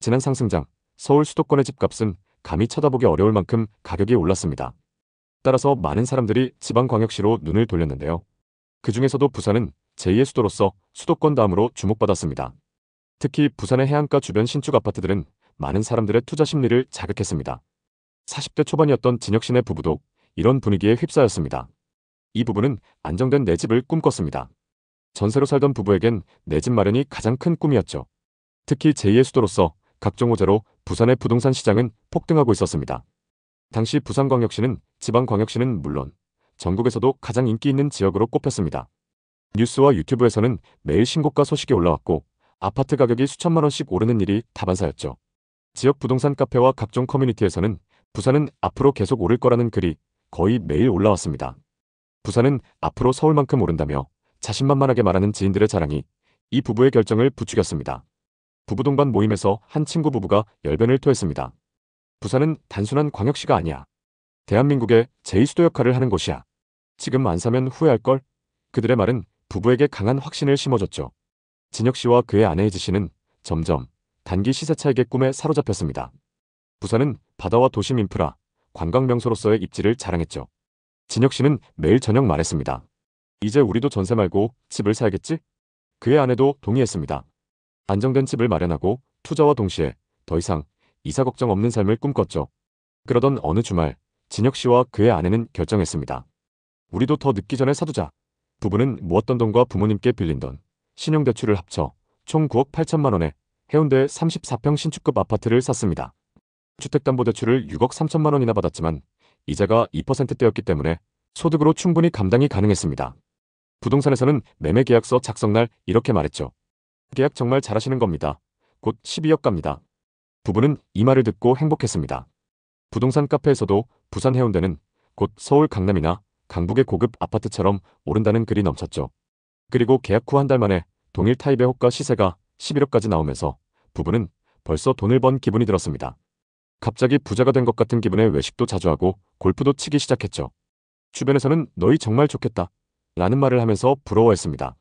지난 상승장, 서울 수도권의 집값은 감히 쳐다보기 어려울 만큼 가격이 올랐습니다. 따라서 많은 사람들이 지방광역시로 눈을 돌렸는데요. 그 중에서도 부산은 제2의 수도로서 수도권 다음으로 주목받았습니다. 특히 부산의 해안가 주변 신축 아파트들은 많은 사람들의 투자 심리를 자극했습니다. 40대 초반이었던 진혁 씨네 부부도 이런 분위기에 휩싸였습니다. 이 부부는 안정된 내 집을 꿈꿨습니다. 전세로 살던 부부에겐 내 집 마련이 가장 큰 꿈이었죠. 특히 제2의 수도로서 각종 호재로 부산의 부동산 시장은 폭등하고 있었습니다. 당시 부산광역시는 지방광역시는 물론 전국에서도 가장 인기 있는 지역으로 꼽혔습니다. 뉴스와 유튜브에서는 매일 신고가 소식이 올라왔고 아파트 가격이 수천만 원씩 오르는 일이 다반사였죠. 지역 부동산 카페와 각종 커뮤니티에서는 부산은 앞으로 계속 오를 거라는 글이 거의 매일 올라왔습니다. 부산은 앞으로 서울만큼 오른다며 자신만만하게 말하는 지인들의 자랑이 이 부부의 결정을 부추겼습니다. 부부 동반 모임에서 한 친구 부부가 열변을 토했습니다. 부산은 단순한 광역시가 아니야. 대한민국의 제2수도 역할을 하는 곳이야. 지금 안 사면 후회할걸? 그들의 말은 부부에게 강한 확신을 심어줬죠. 진혁 씨와 그의 아내 혜지 씨는 점점 단기 시세 차익의 꿈에 사로잡혔습니다. 부산은 바다와 도심 인프라, 관광 명소로서의 입지를 자랑했죠. 진혁 씨는 매일 저녁 말했습니다. 이제 우리도 전세 말고 집을 사야겠지? 그의 아내도 동의했습니다. 안정된 집을 마련하고 투자와 동시에 더 이상 이사 걱정 없는 삶을 꿈꿨죠. 그러던 어느 주말, 진혁 씨와 그의 아내는 결정했습니다. 우리도 더 늦기 전에 사두자. 부부는 모았던 돈과 부모님께 빌린 돈, 신용대출을 합쳐 총 9억 8천만 원에 해운대 34평 신축급 아파트를 샀습니다. 주택담보대출을 6억 3천만 원이나 받았지만 이자가 2%대였기 때문에 소득으로 충분히 감당이 가능했습니다. 부동산에서는 매매계약서 작성날 이렇게 말했죠. 계약 정말 잘하시는 겁니다. 곧 12억 갑니다. 부부는 이 말을 듣고 행복했습니다. 부동산 카페에서도 부산 해운대는 곧 서울 강남이나 강북의 고급 아파트처럼 오른다는 글이 넘쳤죠. 그리고 계약 후 한 달 만에 동일 타입의 호가 시세가 11억까지 나오면서 부부는 벌써 돈을 번 기분이 들었습니다. 갑자기 부자가 된 것 같은 기분에 외식도 자주 하고 골프도 치기 시작했죠. 주변에서는 너희 정말 좋겠다 라는 말을 하면서 부러워했습니다.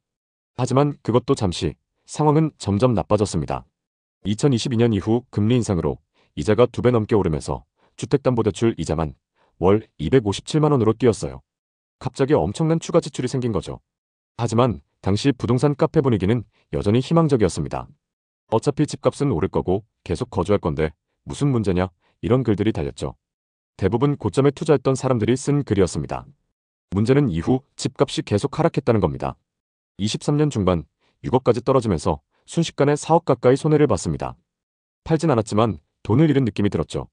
하지만 그것도 잠시, 상황은 점점 나빠졌습니다. 2022년 이후 금리 인상으로 이자가 2배 넘게 오르면서 주택담보대출 이자만 월 257만 원으로 뛰었어요. 갑자기 엄청난 추가 지출이 생긴 거죠. 하지만 당시 부동산 카페 분위기는 여전히 희망적이었습니다. 어차피 집값은 오를 거고 계속 거주할 건데 무슨 문제냐 이런 글들이 달렸죠. 대부분 고점에 투자했던 사람들이 쓴 글이었습니다. 문제는 이후 집값이 계속 하락했다는 겁니다. 23년 중반 6억까지 떨어지면서 순식간에 4억 가까이 손해를 봤습니다. 팔진 않았지만 돈을 잃은 느낌이 들었죠.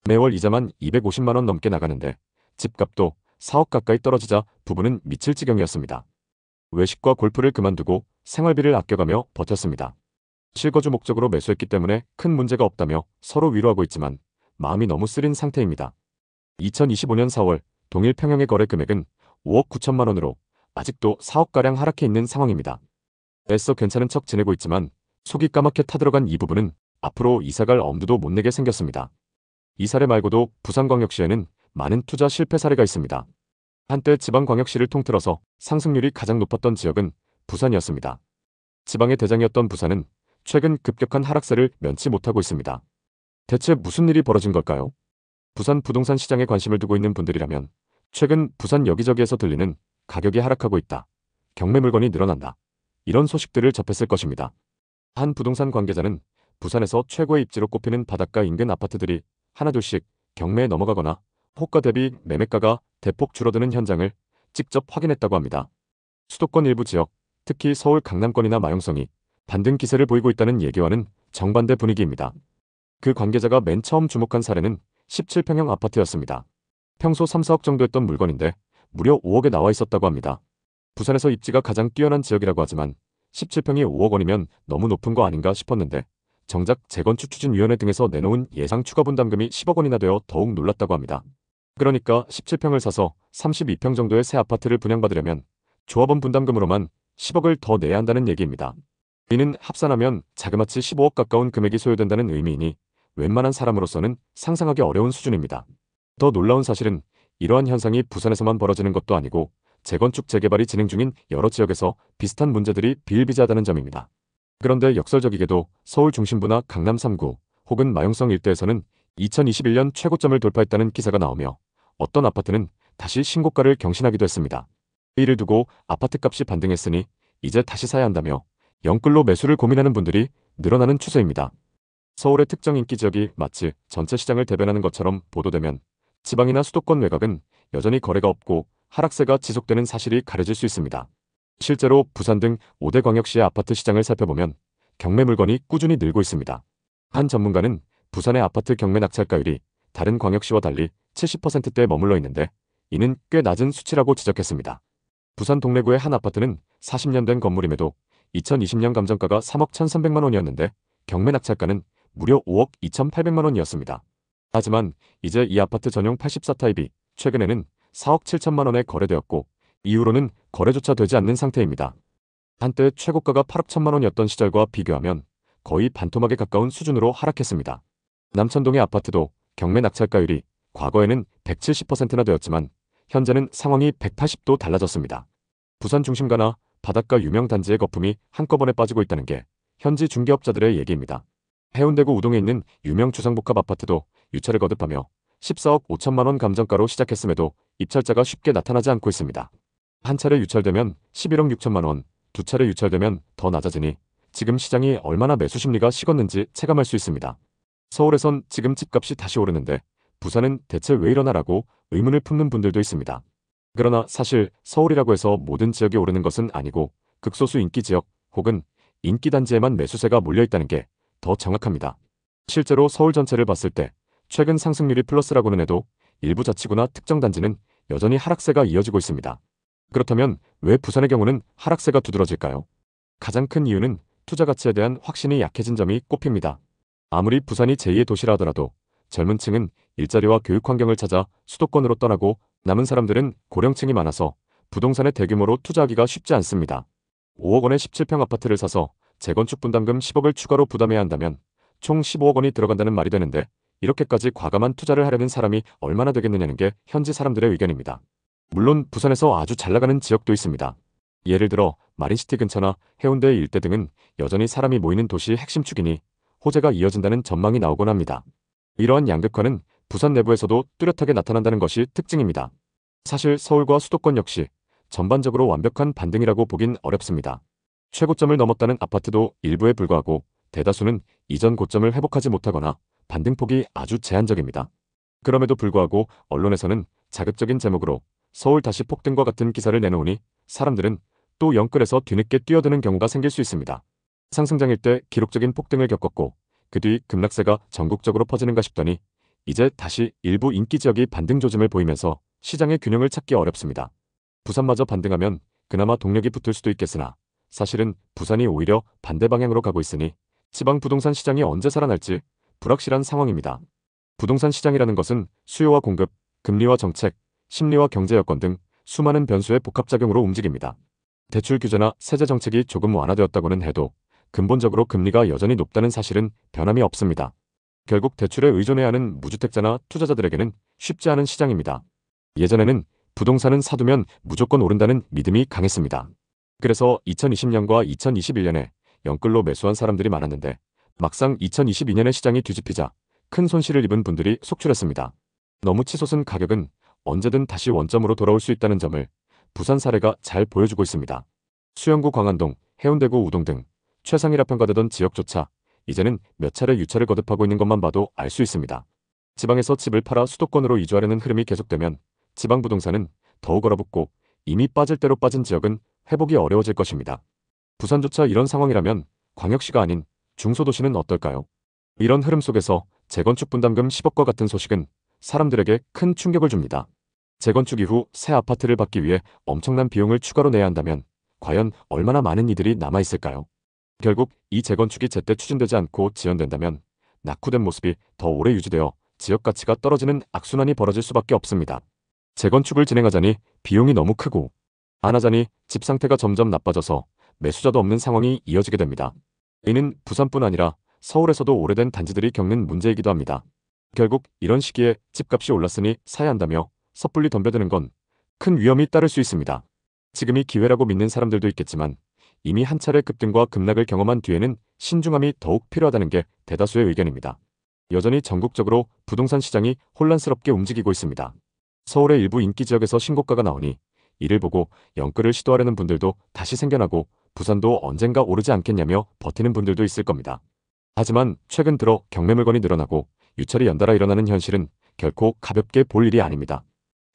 매월 이자만 250만 원 넘게 나가는데 집값도 4억 가까이 떨어지자 부부는 미칠 지경이었습니다. 외식과 골프를 그만두고 생활비를 아껴가며 버텼습니다. 실거주 목적으로 매수했기 때문에 큰 문제가 없다며 서로 위로하고 있지만 마음이 너무 쓰린 상태입니다. 2025년 4월 동일 평형의 거래 금액은 5억 9천만 원으로 아직도 4억가량 하락해 있는 상황입니다. 애써 괜찮은 척 지내고 있지만 속이 까맣게 타들어간 이 부부는 앞으로 이사갈 엄두도 못 내게 생겼습니다. 이 사례 말고도 부산광역시에는 많은 투자 실패 사례가 있습니다. 한때 지방광역시를 통틀어서 상승률이 가장 높았던 지역은 부산이었습니다. 지방의 대장이었던 부산은 최근 급격한 하락세를 면치 못하고 있습니다. 대체 무슨 일이 벌어진 걸까요? 부산 부동산 시장에 관심을 두고 있는 분들이라면 최근 부산 여기저기에서 들리는 가격이 하락하고 있다. 경매 물건이 늘어난다. 이런 소식들을 접했을 것입니다. 한 부동산 관계자는 부산에서 최고의 입지로 꼽히는 바닷가 인근 아파트들이 하나둘씩 경매에 넘어가거나 호가 대비 매매가가 대폭 줄어드는 현장을 직접 확인했다고 합니다. 수도권 일부 지역, 특히 서울 강남권이나 마용성이 반등 기세를 보이고 있다는 얘기와는 정반대 분위기입니다. 그 관계자가 맨 처음 주목한 사례는 17평형 아파트였습니다. 평소 3, 4억 정도 했던 물건인데 무려 5억에 나와 있었다고 합니다. 부산에서 입지가 가장 뛰어난 지역이라고 하지만 17평이 5억 원이면 너무 높은 거 아닌가 싶었는데 정작 재건축추진위원회 등에서 내놓은 예상 추가 분담금이 10억 원이나 되어 더욱 놀랐다고 합니다. 그러니까 17평을 사서 32평 정도의 새 아파트를 분양받으려면 조합원 분담금으로만 10억을 더 내야 한다는 얘기입니다. 이는 합산하면 자그마치 15억 가까운 금액이 소요된다는 의미이니 웬만한 사람으로서는 상상하기 어려운 수준입니다. 더 놀라운 사실은 이러한 현상이 부산에서만 벌어지는 것도 아니고 재건축 재개발이 진행 중인 여러 지역에서 비슷한 문제들이 비일비재하다는 점입니다. 그런데 역설적이게도 서울 중심부나 강남 3구, 혹은 마용성 일대에서는 2021년 최고점을 돌파했다는 기사가 나오며 어떤 아파트는 다시 신고가를 경신하기도 했습니다. 이를 두고 아파트값이 반등했으니 이제 다시 사야 한다며 영끌로 매수를 고민하는 분들이 늘어나는 추세입니다. 서울의 특정 인기 지역이 마치 전체 시장을 대변하는 것처럼 보도되면 지방이나 수도권 외곽은 여전히 거래가 없고 하락세가 지속되는 사실이 가려질 수 있습니다. 실제로 부산 등 5대 광역시의 아파트 시장을 살펴보면 경매 물건이 꾸준히 늘고 있습니다. 한 전문가는 부산의 아파트 경매 낙찰가율이 다른 광역시와 달리 70%대에 머물러 있는데 이는 꽤 낮은 수치라고 지적했습니다. 부산 동래구의 한 아파트는 40년 된 건물임에도 2020년 감정가가 3억 1,300만 원이었는데 경매 낙찰가는 무려 5억 2,800만 원이었습니다. 하지만 이제 이 아파트 전용 84타입이 최근에는 4억 7천만 원에 거래되었고 이후로는 거래조차 되지 않는 상태입니다. 한때 최고가가 8억 1천만 원이었던 시절과 비교하면 거의 반토막에 가까운 수준으로 하락했습니다. 남천동의 아파트도 경매 낙찰가율이 과거에는 170%나 되었지만 현재는 상황이 180도 달라졌습니다. 부산 중심가나 바닷가 유명 단지의 거품이 한꺼번에 빠지고 있다는 게 현지 중개업자들의 얘기입니다. 해운대구 우동에 있는 유명 주상복합 아파트도 유찰을 거듭하며 14억 5천만 원 감정가로 시작했음에도 입찰자가 쉽게 나타나지 않고 있습니다. 한 차례 유찰되면 11억 6천만 원, 두 차례 유찰되면 더 낮아지니 지금 시장이 얼마나 매수 심리가 식었는지 체감할 수 있습니다. 서울에선 지금 집값이 다시 오르는데 부산은 대체 왜 이러나라고 의문을 품는 분들도 있습니다. 그러나 사실 서울이라고 해서 모든 지역이 오르는 것은 아니고 극소수 인기 지역 혹은 인기 단지에만 매수세가 몰려있다는 게 더 정확합니다. 실제로 서울 전체를 봤을 때 최근 상승률이 플러스라고는 해도 일부 자치구나 특정 단지는 여전히 하락세가 이어지고 있습니다. 그렇다면 왜 부산의 경우는 하락세가 두드러질까요? 가장 큰 이유는 투자 가치에 대한 확신이 약해진 점이 꼽힙니다. 아무리 부산이 제2의 도시라 하더라도 젊은 층은 일자리와 교육 환경을 찾아 수도권으로 떠나고 남은 사람들은 고령층이 많아서 부동산에 대규모로 투자하기가 쉽지 않습니다. 5억 원의 17평 아파트를 사서 재건축 분담금 10억을 추가로 부담해야 한다면 총 15억 원이 들어간다는 말이 되는데 이렇게까지 과감한 투자를 하려는 사람이 얼마나 되겠느냐는 게 현지 사람들의 의견입니다. 물론 부산에서 아주 잘 나가는 지역도 있습니다. 예를 들어 마린시티 근처나 해운대 일대 등은 여전히 사람이 모이는 도시의 핵심축이니 호재가 이어진다는 전망이 나오곤 합니다. 이러한 양극화는 부산 내부에서도 뚜렷하게 나타난다는 것이 특징입니다. 사실 서울과 수도권 역시 전반적으로 완벽한 반등이라고 보긴 어렵습니다. 최고점을 넘었다는 아파트도 일부에 불과하고 대다수는 이전 고점을 회복하지 못하거나 반등폭이 아주 제한적입니다. 그럼에도 불구하고 언론에서는 자극적인 제목으로 서울 다시 폭등과 같은 기사를 내놓으니 사람들은 또 영끌에서 뒤늦게 뛰어드는 경우가 생길 수 있습니다. 상승장일 때 기록적인 폭등을 겪었고 그 뒤 급락세가 전국적으로 퍼지는가 싶더니 이제 다시 일부 인기 지역이 반등 조짐을 보이면서 시장의 균형을 찾기 어렵습니다. 부산마저 반등하면 그나마 동력이 붙을 수도 있겠으나 사실은 부산이 오히려 반대 방향으로 가고 있으니 지방 부동산 시장이 언제 살아날지 불확실한 상황입니다. 부동산 시장이라는 것은 수요와 공급, 금리와 정책, 심리와 경제 여건 등 수많은 변수의 복합작용으로 움직입니다. 대출 규제나 세제 정책이 조금 완화되었다고는 해도 근본적으로 금리가 여전히 높다는 사실은 변함이 없습니다. 결국 대출에 의존해야 하는 무주택자나 투자자들에게는 쉽지 않은 시장입니다. 예전에는 부동산은 사두면 무조건 오른다는 믿음이 강했습니다. 그래서 2020년과 2021년에 영끌로 매수한 사람들이 많았는데 막상 2022년에 시장이 뒤집히자 큰 손실을 입은 분들이 속출했습니다. 너무 치솟은 가격은 언제든 다시 원점으로 돌아올 수 있다는 점을 부산 사례가 잘 보여주고 있습니다. 수영구 광안동, 해운대구 우동 등 최상위라 평가되던 지역조차 이제는 몇 차례 유찰을 거듭하고 있는 것만 봐도 알 수 있습니다. 지방에서 집을 팔아 수도권으로 이주하려는 흐름이 계속되면 지방 부동산은 더욱 얼어붙고 이미 빠질 대로 빠진 지역은 회복이 어려워질 것입니다. 부산조차 이런 상황이라면 광역시가 아닌 중소도시는 어떨까요? 이런 흐름 속에서 재건축 분담금 10억과 같은 소식은 사람들에게 큰 충격을 줍니다. 재건축 이후 새 아파트를 받기 위해 엄청난 비용을 추가로 내야 한다면 과연 얼마나 많은 이들이 남아있을까요? 결국 이 재건축이 제때 추진되지 않고 지연된다면 낙후된 모습이 더 오래 유지되어 지역 가치가 떨어지는 악순환이 벌어질 수밖에 없습니다. 재건축을 진행하자니 비용이 너무 크고 안 하자니 집 상태가 점점 나빠져서 매수자도 없는 상황이 이어지게 됩니다. 이는 부산뿐 아니라 서울에서도 오래된 단지들이 겪는 문제이기도 합니다. 결국 이런 시기에 집값이 올랐으니 사야 한다며 섣불리 덤벼드는 건 큰 위험이 따를 수 있습니다. 지금이 기회라고 믿는 사람들도 있겠지만 이미 한 차례 급등과 급락을 경험한 뒤에는 신중함이 더욱 필요하다는 게 대다수의 의견입니다. 여전히 전국적으로 부동산 시장이 혼란스럽게 움직이고 있습니다. 서울의 일부 인기 지역에서 신고가가 나오니 이를 보고 연끌을 시도하려는 분들도 다시 생겨나고 부산도 언젠가 오르지 않겠냐며 버티는 분들도 있을 겁니다. 하지만 최근 들어 경매 물건이 늘어나고 유찰이 연달아 일어나는 현실은 결코 가볍게 볼 일이 아닙니다.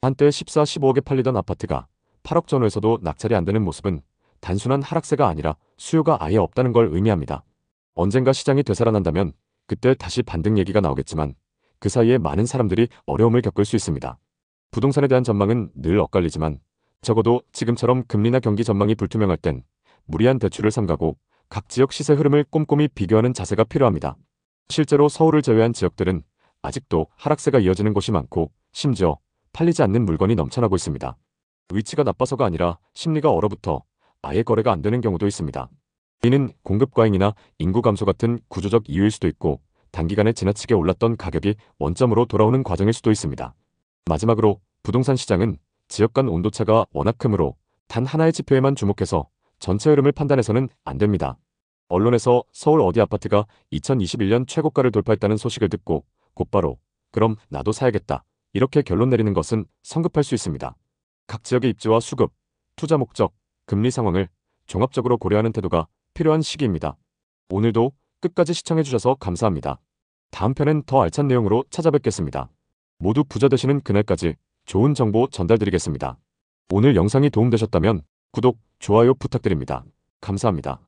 한때 14, 15억에 팔리던 아파트가 8억 전후에서도 낙찰이 안 되는 모습은 단순한 하락세가 아니라 수요가 아예 없다는 걸 의미합니다. 언젠가 시장이 되살아난다면 그때 다시 반등 얘기가 나오겠지만 그 사이에 많은 사람들이 어려움을 겪을 수 있습니다. 부동산에 대한 전망은 늘 엇갈리지만 적어도 지금처럼 금리나 경기 전망이 불투명할 땐 무리한 대출을 삼가고 각 지역 시세 흐름을 꼼꼼히 비교하는 자세가 필요합니다. 실제로 서울을 제외한 지역들은 아직도 하락세가 이어지는 곳이 많고 심지어 팔리지 않는 물건이 넘쳐나고 있습니다. 위치가 나빠서가 아니라 심리가 얼어붙어 아예 거래가 안 되는 경우도 있습니다. 이는 공급 과잉이나 인구 감소 같은 구조적 이유일 수도 있고 단기간에 지나치게 올랐던 가격이 원점으로 돌아오는 과정일 수도 있습니다. 마지막으로 부동산 시장은 지역 간 온도차가 워낙 크므로 단 하나의 지표에만 주목해서 전체 흐름을 판단해서는 안 됩니다. 언론에서 서울 어디 아파트가 2021년 최고가를 돌파했다는 소식을 듣고 곧바로 그럼 나도 사야겠다 이렇게 결론 내리는 것은 성급할 수 있습니다. 각 지역의 입지와 수급, 투자 목적, 금리 상황을 종합적으로 고려하는 태도가 필요한 시기입니다. 오늘도 끝까지 시청해주셔서 감사합니다. 다음 편엔 더 알찬 내용으로 찾아뵙겠습니다. 모두 부자 되시는 그날까지 좋은 정보 전달드리겠습니다. 오늘 영상이 도움되셨다면 구독, 좋아요 부탁드립니다. 감사합니다.